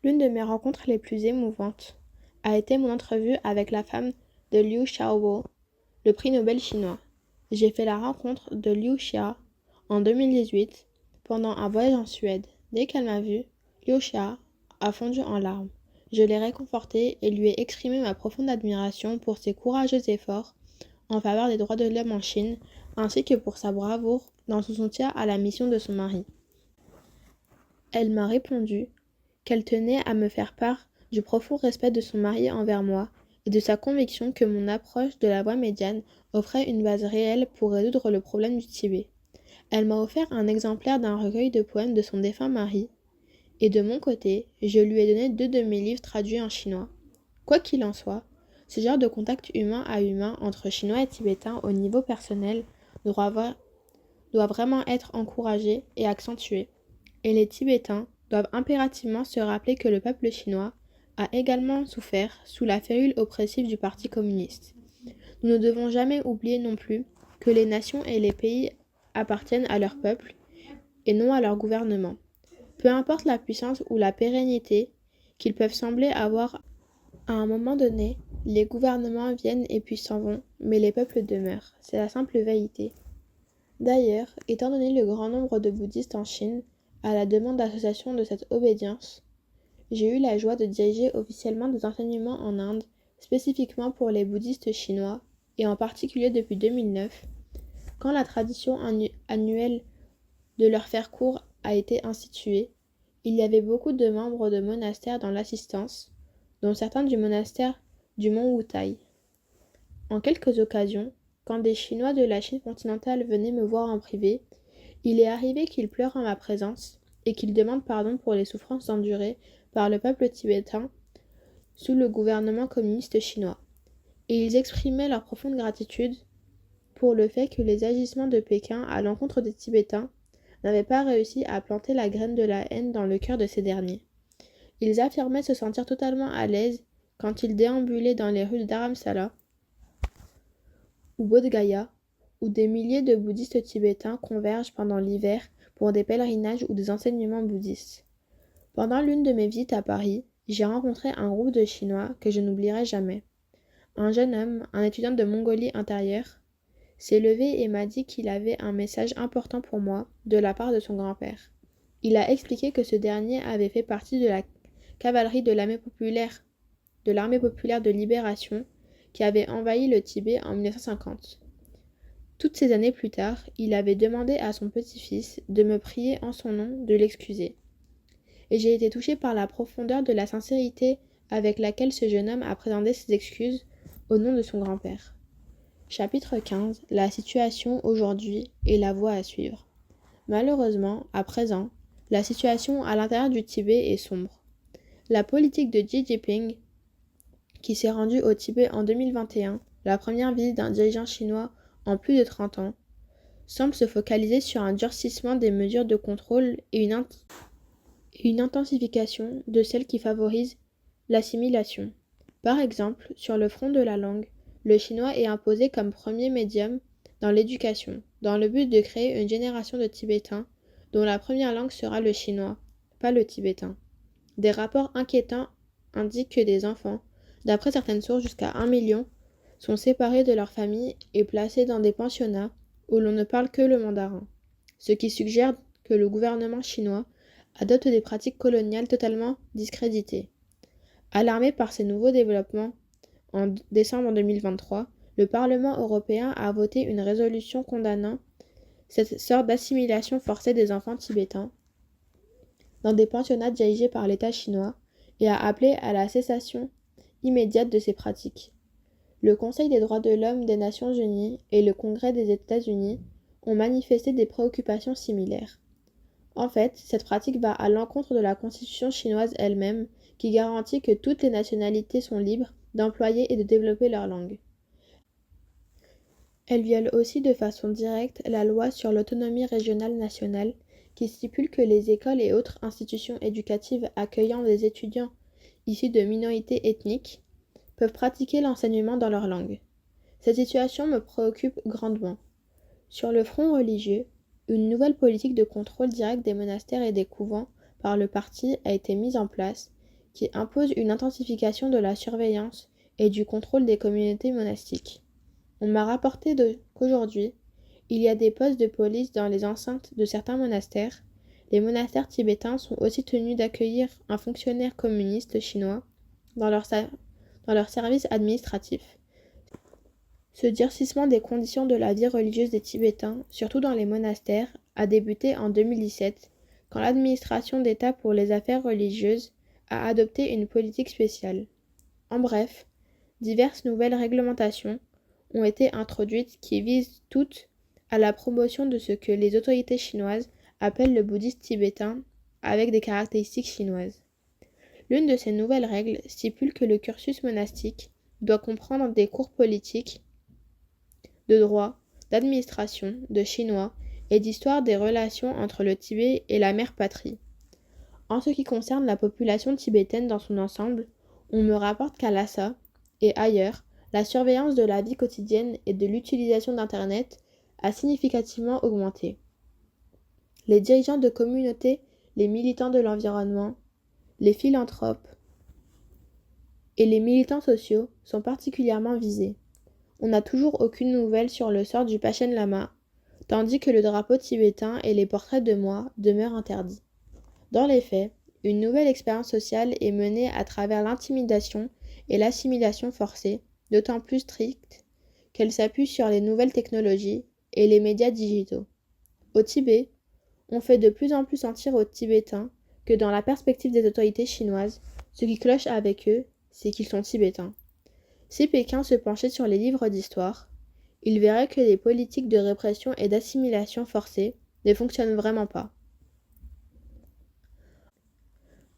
L'une de mes rencontres les plus émouvantes a été mon entrevue avec la femme de Liu Xiaobo, le prix Nobel chinois. J'ai fait la rencontre de Liu Xia en 2018 pendant un voyage en Suède. Dès qu'elle m'a vue, Liu Xia a fondu en larmes. Je l'ai réconfortée et lui ai exprimé ma profonde admiration pour ses courageux efforts en faveur des droits de l'homme en Chine, ainsi que pour sa bravoure dans son soutien à la mission de son mari. Elle m'a répondu qu'elle tenait à me faire part du profond respect de son mari envers moi et de sa conviction que mon approche de la voie médiane offrait une base réelle pour résoudre le problème du Tibet. Elle m'a offert un exemplaire d'un recueil de poèmes de son défunt mari, et de mon côté, je lui ai donné 2 de mes livres traduits en chinois. Quoi qu'il en soit, ce genre de contact humain à humain entre Chinois et Tibétains au niveau personnel doit vraiment être encouragé et accentué. Et les Tibétains doivent impérativement se rappeler que le peuple chinois a également souffert sous la férule oppressive du Parti communiste. Nous ne devons jamais oublier non plus que les nations et les pays appartiennent à leur peuple et non à leur gouvernement. Peu importe la puissance ou la pérennité qu'ils peuvent sembler avoir à un moment donné, les gouvernements viennent et puis s'en vont, mais les peuples demeurent. C'est la simple vérité. D'ailleurs, étant donné le grand nombre de bouddhistes en Chine, à la demande d'associations de cette obédience, j'ai eu la joie de diriger officiellement des enseignements en Inde, spécifiquement pour les bouddhistes chinois, et en particulier depuis 2009, quand la tradition annuelle de leur faire cours a été instituée. Il y avait beaucoup de membres de monastères dans l'assistance, dont certains du monastère du mont Wutai. En quelques occasions, quand des Chinois de la Chine continentale venaient me voir en privé, il est arrivé qu'ils pleurent en ma présence et qu'ils demandent pardon pour les souffrances endurées par le peuple tibétain sous le gouvernement communiste chinois. Et ils exprimaient leur profonde gratitude pour le fait que les agissements de Pékin à l'encontre des Tibétains n'avaient pas réussi à planter la graine de la haine dans le cœur de ces derniers. Ils affirmaient se sentir totalement à l'aise quand ils déambulaient dans les rues de Dharamsala ou Bodh Gaya, où des milliers de bouddhistes tibétains convergent pendant l'hiver pour des pèlerinages ou des enseignements bouddhistes. Pendant l'une de mes visites à Paris, j'ai rencontré un groupe de Chinois que je n'oublierai jamais. Un jeune homme, un étudiant de Mongolie intérieure, s'est levé et m'a dit qu'il avait un message important pour moi de la part de son grand-père. Il a expliqué que ce dernier avait fait partie de la cavalerie de l'armée populaire de libération qui avait envahi le Tibet en 1950. Toutes ces années plus tard, il avait demandé à son petit-fils de me prier en son nom de l'excuser. Et j'ai été touchée par la profondeur de la sincérité avec laquelle ce jeune homme a présenté ses excuses au nom de son grand-père. Chapitre 15. La situation aujourd'hui et la voie à suivre. Malheureusement, à présent, la situation à l'intérieur du Tibet est sombre. La politique de Xi Jinping, qui s'est rendu au Tibet en 2021, la première visite d'un dirigeant chinois en plus de 30 ans, semble se focaliser sur un durcissement des mesures de contrôle et une intensification de celles qui favorisent l'assimilation. Par exemple, sur le front de la langue, le chinois est imposé comme premier médium dans l'éducation, dans le but de créer une génération de Tibétains dont la première langue sera le chinois, pas le tibétain. Des rapports inquiétants indiquent que des enfants, d'après certaines sources jusqu'à 1 million, sont séparés de leur famille et placés dans des pensionnats où l'on ne parle que le mandarin, ce qui suggère que le gouvernement chinois adopte des pratiques coloniales totalement discréditées. Alarmé par ces nouveaux développements, en décembre 2023, le Parlement européen a voté une résolution condamnant cette sorte d'assimilation forcée des enfants tibétains dans des pensionnats dirigés par l'État chinois et a appelé à la cessation immédiate de ces pratiques. Le Conseil des droits de l'homme des Nations unies et le Congrès des États-Unis ont manifesté des préoccupations similaires. En fait, cette pratique va à l'encontre de la constitution chinoise elle-même, qui garantit que toutes les nationalités sont libres d'employer et de développer leur langue. Elle viole aussi de façon directe la loi sur l'autonomie régionale nationale, qui stipule que les écoles et autres institutions éducatives accueillant des étudiants issus de minorités ethniques peuvent pratiquer l'enseignement dans leur langue. Cette situation me préoccupe grandement. Sur le front religieux, une nouvelle politique de contrôle direct des monastères et des couvents par le parti a été mise en place qui impose une intensification de la surveillance et du contrôle des communautés monastiques. On m'a rapporté qu'aujourd'hui, il y a des postes de police dans les enceintes de certains monastères. Les monastères tibétains sont aussi tenus d'accueillir un fonctionnaire communiste chinois dans leur service administratif. Ce durcissement des conditions de la vie religieuse des Tibétains, surtout dans les monastères, a débuté en 2017, quand l'administration d'État pour les affaires religieuses a adopté une politique spéciale. En bref, diverses nouvelles réglementations ont été introduites qui visent toutes à la promotion de ce que les autorités chinoises appellent le bouddhisme tibétain avec des caractéristiques chinoises. L'une de ces nouvelles règles stipule que le cursus monastique doit comprendre des cours politiques, de droit, d'administration, de chinois et d'histoire des relations entre le Tibet et la mère patrie. En ce qui concerne la population tibétaine dans son ensemble, on me rapporte qu'à Lhasa et ailleurs, la surveillance de la vie quotidienne et de l'utilisation d'Internet a significativement augmenté. Les dirigeants de communautés, les militants de l'environnement, les philanthropes et les militants sociaux sont particulièrement visés. On n'a toujours aucune nouvelle sur le sort du Panchen Lama, tandis que le drapeau tibétain et les portraits de moi demeurent interdits. Dans les faits, une nouvelle expérience sociale est menée à travers l'intimidation et l'assimilation forcée, d'autant plus stricte qu'elle s'appuie sur les nouvelles technologies et les médias digitaux. Au Tibet, on fait de plus en plus sentir aux Tibétains que dans la perspective des autorités chinoises, ce qui cloche avec eux, c'est qu'ils sont Tibétains. Si Pékin se penchait sur les livres d'histoire, il verrait que les politiques de répression et d'assimilation forcée ne fonctionnent vraiment pas.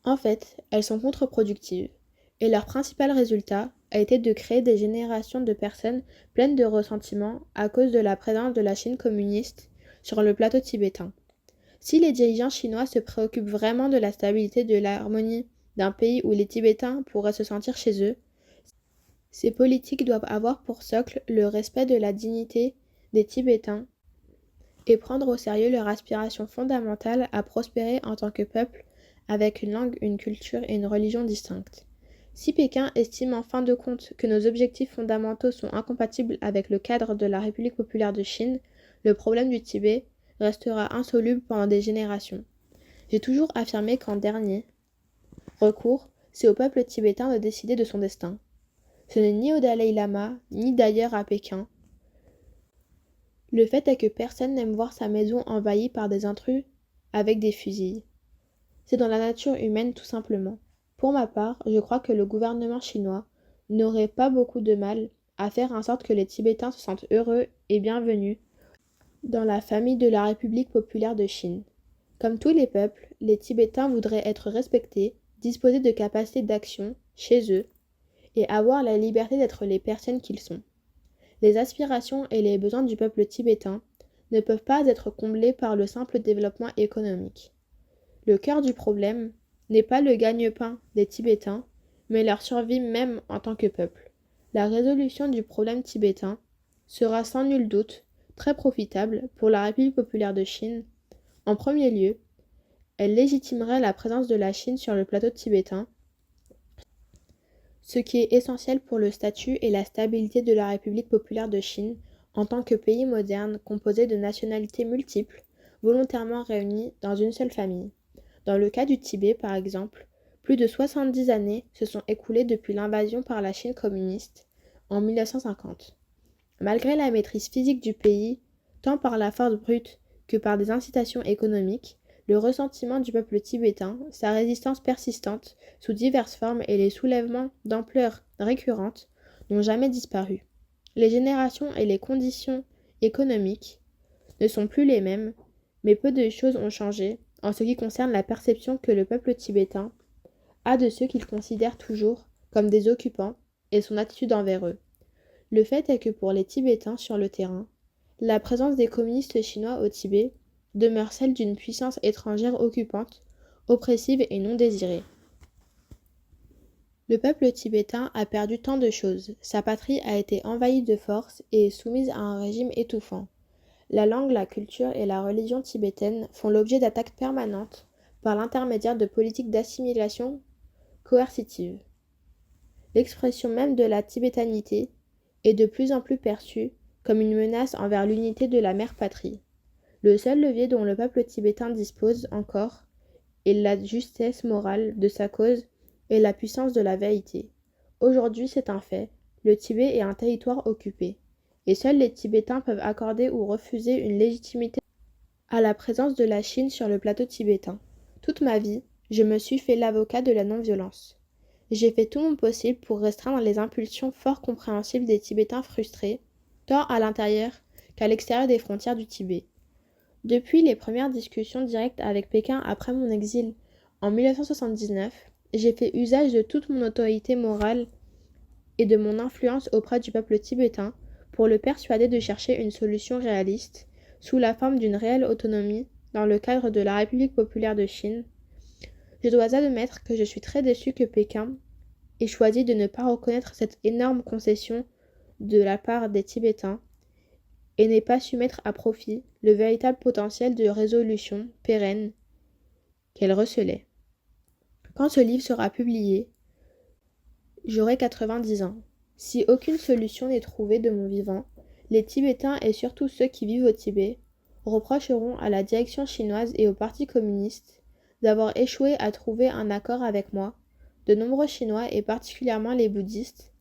En fait, elles sont contre-productives, et leur principal résultat a été de créer des générations de personnes pleines de ressentiment à cause de la présence de la Chine communiste sur le plateau tibétain. Si les dirigeants chinois se préoccupent vraiment de la stabilité et de l'harmonie d'un pays où les Tibétains pourraient se sentir chez eux, ces politiques doivent avoir pour socle le respect de la dignité des Tibétains et prendre au sérieux leur aspiration fondamentale à prospérer en tant que peuple avec une langue, une culture et une religion distinctes. Si Pékin estime en fin de compte que nos objectifs fondamentaux sont incompatibles avec le cadre de la République populaire de Chine, le problème du Tibet restera insoluble pendant des générations. J'ai toujours affirmé qu'en dernier recours, c'est au peuple tibétain de décider de son destin. Ce n'est ni au Dalai Lama, ni d'ailleurs à Pékin. Le fait est que personne n'aime voir sa maison envahie par des intrus avec des fusils. C'est dans la nature humaine tout simplement. Pour ma part, je crois que le gouvernement chinois n'aurait pas beaucoup de mal à faire en sorte que les Tibétains se sentent heureux et bienvenus dans la famille de la République populaire de Chine. Comme tous les peuples, les Tibétains voudraient être respectés, disposer de capacités d'action chez eux, et avoir la liberté d'être les personnes qu'ils sont. Les aspirations et les besoins du peuple tibétain ne peuvent pas être comblés par le simple développement économique. Le cœur du problème n'est pas le gagne-pain des Tibétains, mais leur survie même en tant que peuple. La résolution du problème tibétain sera sans nul doute très profitable pour la République populaire de Chine. En premier lieu, elle légitimerait la présence de la Chine sur le plateau tibétain, ce qui est essentiel pour le statut et la stabilité de la République populaire de Chine en tant que pays moderne composé de nationalités multiples, volontairement réunies dans une seule famille. Dans le cas du Tibet, par exemple, plus de 70 années se sont écoulées depuis l'invasion par la Chine communiste en 1950. Malgré la maîtrise physique du pays, tant par la force brute que par des incitations économiques, le ressentiment du peuple tibétain, sa résistance persistante sous diverses formes et les soulèvements d'ampleur récurrentes n'ont jamais disparu. Les générations et les conditions économiques ne sont plus les mêmes, mais peu de choses ont changé en ce qui concerne la perception que le peuple tibétain a de ceux qu'il considère toujours comme des occupants et son attitude envers eux. Le fait est que pour les Tibétains sur le terrain, la présence des communistes chinois au Tibet demeure celle d'une puissance étrangère occupante, oppressive et non désirée. Le peuple tibétain a perdu tant de choses. Sa patrie a été envahie de force et est soumise à un régime étouffant. La langue, la culture et la religion tibétaines font l'objet d'attaques permanentes par l'intermédiaire de politiques d'assimilation coercitive. L'expression même de la tibétanité est de plus en plus perçue comme une menace envers l'unité de la mère patrie. Le seul levier dont le peuple tibétain dispose encore est la justesse morale de sa cause et la puissance de la vérité. Aujourd'hui, c'est un fait, le Tibet est un territoire occupé, et seuls les Tibétains peuvent accorder ou refuser une légitimité à la présence de la Chine sur le plateau tibétain. Toute ma vie, je me suis fait l'avocat de la non-violence. J'ai fait tout mon possible pour restreindre les impulsions fort compréhensibles des Tibétains frustrés, tant à l'intérieur qu'à l'extérieur des frontières du Tibet. Depuis les premières discussions directes avec Pékin après mon exil en 1979, j'ai fait usage de toute mon autorité morale et de mon influence auprès du peuple tibétain pour le persuader de chercher une solution réaliste, sous la forme d'une réelle autonomie, dans le cadre de la République populaire de Chine. Je dois admettre que je suis très déçue que Pékin ait choisi de ne pas reconnaître cette énorme concession de la part des Tibétains et n'ait pas su mettre à profit le véritable potentiel de résolution pérenne qu'elle recelait. Quand ce livre sera publié, j'aurai 90 ans. Si aucune solution n'est trouvée de mon vivant, les Tibétains et surtout ceux qui vivent au Tibet reprocheront à la direction chinoise et au Parti communiste d'avoir échoué à trouver un accord avec moi. De nombreux Chinois, et particulièrement les bouddhistes,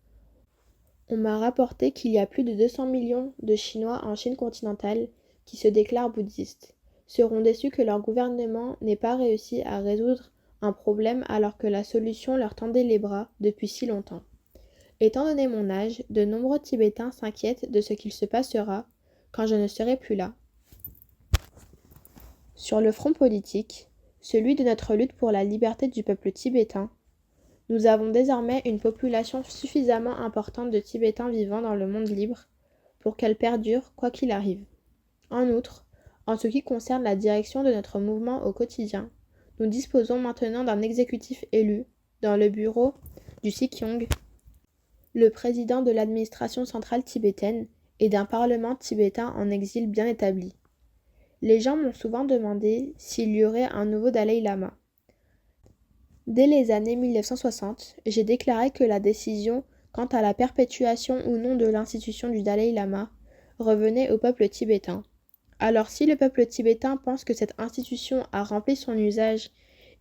on m'a rapporté qu'il y a plus de 200 millions de Chinois en Chine continentale qui se déclarent bouddhistes, seront déçus que leur gouvernement n'ait pas réussi à résoudre un problème alors que la solution leur tendait les bras depuis si longtemps. Étant donné mon âge, de nombreux Tibétains s'inquiètent de ce qu'il se passera quand je ne serai plus là. Sur le front politique, celui de notre lutte pour la liberté du peuple tibétain, nous avons désormais une population suffisamment importante de Tibétains vivant dans le monde libre pour qu'elle perdure quoi qu'il arrive. En outre, en ce qui concerne la direction de notre mouvement au quotidien, nous disposons maintenant d'un exécutif élu dans le bureau du Sikyong, le président de l'administration centrale tibétaine, et d'un parlement tibétain en exil bien établi. Les gens m'ont souvent demandé s'il y aurait un nouveau Dalai Lama. Dès les années 1960, j'ai déclaré que la décision quant à la perpétuation ou non de l'institution du Dalai Lama revenait au peuple tibétain. Alors si le peuple tibétain pense que cette institution a rempli son usage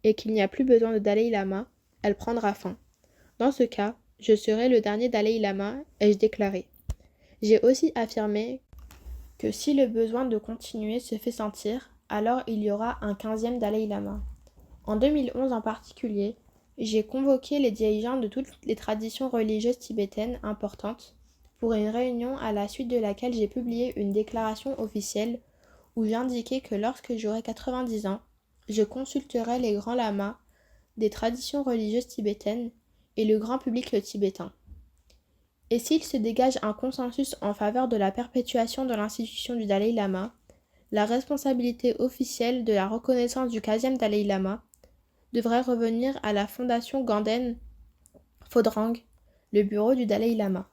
et qu'il n'y a plus besoin de Dalai Lama, elle prendra fin. Dans ce cas, je serai le dernier Dalai Lama, ai-je déclaré. J'ai aussi affirmé que si le besoin de continuer se fait sentir, alors il y aura un 15e Dalai Lama. En 2011 en particulier, j'ai convoqué les dirigeants de toutes les traditions religieuses tibétaines importantes pour une réunion à la suite de laquelle j'ai publié une déclaration officielle où j'indiquais que lorsque j'aurai 90 ans, je consulterai les grands lamas des traditions religieuses tibétaines et le grand public tibétain. Et s'il se dégage un consensus en faveur de la perpétuation de l'institution du Dalai Lama, la responsabilité officielle de la reconnaissance du 15e Dalai Lama devrait revenir à la fondation Ganden Phodrang, le bureau du Dalai Lama.